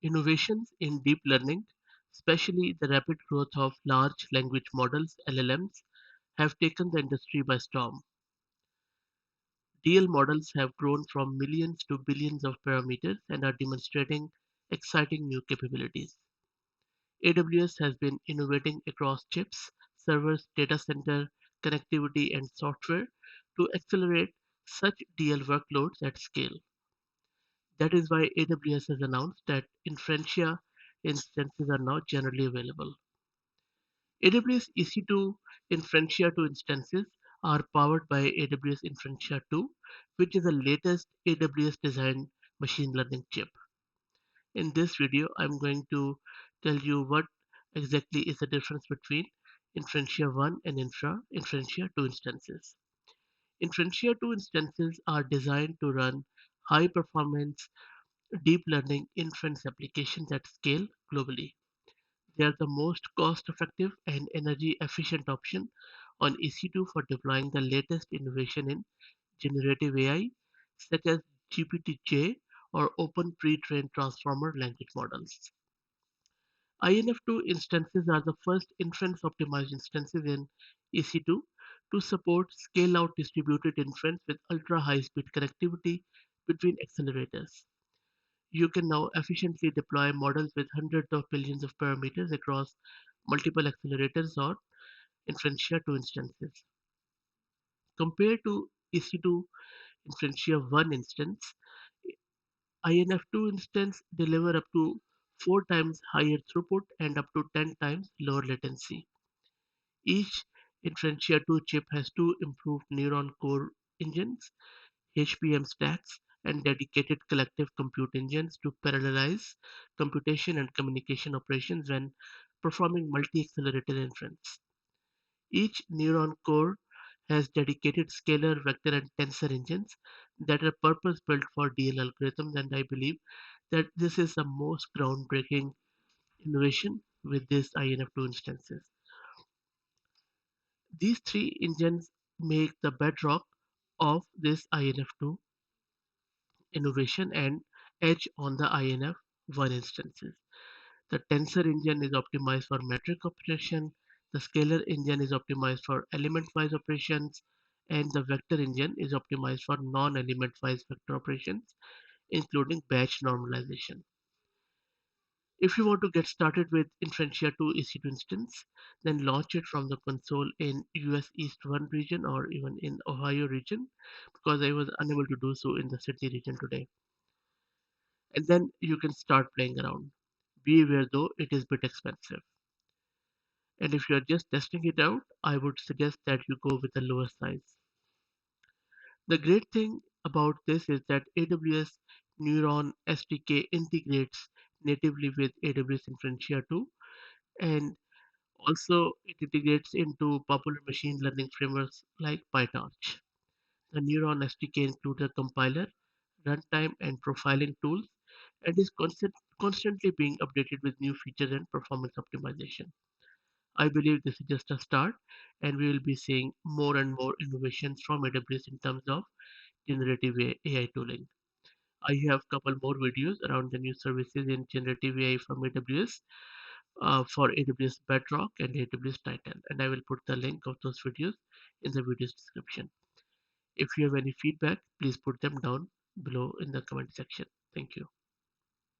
Innovations in deep learning, especially the rapid growth of large language models (LLMs), have taken the industry by storm. DL models have grown from millions to billions of parameters and are demonstrating exciting new capabilities. AWS has been innovating across chips, servers, data center, connectivity, and software to accelerate such DL workloads at scale. That is why AWS has announced that Inferentia instances are now generally available. AWS EC2 Inferentia 2 instances are powered by AWS Inferentia 2, which is the latest AWS designed machine learning chip. In this video, I'm going to tell you what exactly is the difference between Inferentia 1 and Inferentia 2 instances. Inferentia 2 instances are designed to run high performance deep learning inference applications at scale globally. They are the most cost effective and energy efficient option on EC2 for deploying the latest innovation in generative AI, such as GPT-J or open pre-trained transformer language models. INF2 instances are the first inference optimized instances in EC2 to support scale out distributed inference with ultra high speed connectivity between accelerators. You can now efficiently deploy models with hundreds of billions of parameters across multiple accelerators or Inferentia 2 instances. Compared to EC2 Inferentia 1 instance, INF2 instance deliver up to 4 times higher throughput and up to 10 times lower latency. Each Inferentia 2 chip has two improved neuron core engines, HBM stacks, and dedicated collective compute engines to parallelize computation and communication operations when performing multi-accelerated inference. Each neuron core has dedicated scalar, vector, and tensor engines that are purpose-built for DL algorithms, and I believe that this is the most groundbreaking innovation with these INF2 instances. These three engines make the bedrock of this INF2 innovation and edge on the INF1 instances. The tensor engine is optimized for metric operation, the scalar engine is optimized for element-wise operations, and the vector engine is optimized for non-element-wise vector operations, including batch normalization. If you want to get started with Inferentia 2 EC2 instance, then launch it from the console in US East 1 region or even in Ohio region, because I was unable to do so in the Sydney region today. And then you can start playing around. Be aware though, it is a bit expensive. And if you are just testing it out, I would suggest that you go with the lower size. The great thing about this is that AWS Neuron SDK integrates natively with AWS Inferentia 2, and also it integrates into popular machine learning frameworks like PyTorch. The Neuron SDK includes a compiler, runtime, and profiling tools, and is constantly being updated with new features and performance optimization. I believe this is just a start, and we will be seeing more and more innovations from AWS in terms of generative AI tooling. I have a couple more videos around the new services in generative AI from AWS for AWS Bedrock and AWS Titan, and I will put the link of those videos in the video's description. If you have any feedback, please put them down below in the comment section. Thank you.